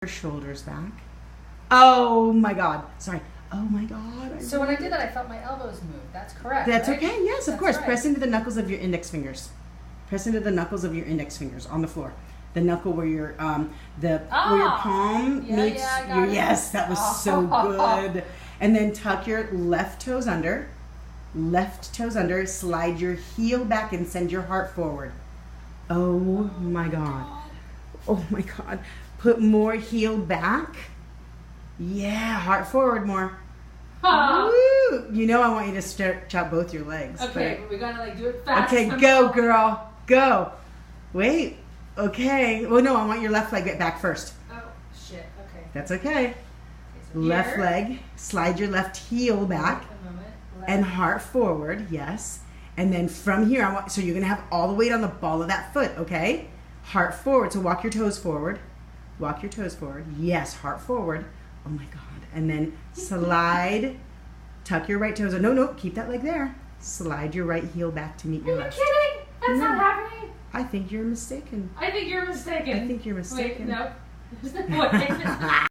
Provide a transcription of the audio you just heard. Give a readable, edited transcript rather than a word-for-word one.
Shoulders back. Oh my God. Sorry. Oh my God. So when I did that, I felt my elbows move. That's correct. That's right? okay. Yes, of That's course. right. Press into the knuckles of your index fingers. Press into the knuckles of your index fingers on the floor. The knuckle where your where your palm meets your. Yes, that was so good. And then tuck your left toes under. Left toes under. Slide your heel back and send your heart forward. Oh my God. Oh my God. Put more heel back. Yeah, heart forward more. Woo! You know I want you to stretch out both your legs. Okay, but we gotta like do it fast. Okay, go girl, go. Wait, okay. Well, no, I want your left leg back first. Oh, shit, okay. That's okay. So Left here. leg, slide your left heel back A moment. and heart forward, yes. And then from here, so you're gonna have all the weight on the ball of that foot, okay? Heart forward, so walk your toes forward. Walk your toes forward. Yes, heart forward. Oh my God. And then slide, tuck your right toes. No, keep that leg there. Slide your right heel back to meet your left. Are you kidding? That's not happening. I think you're mistaken. I think you're mistaken. I think you're mistaken. Wait, no. There's no way.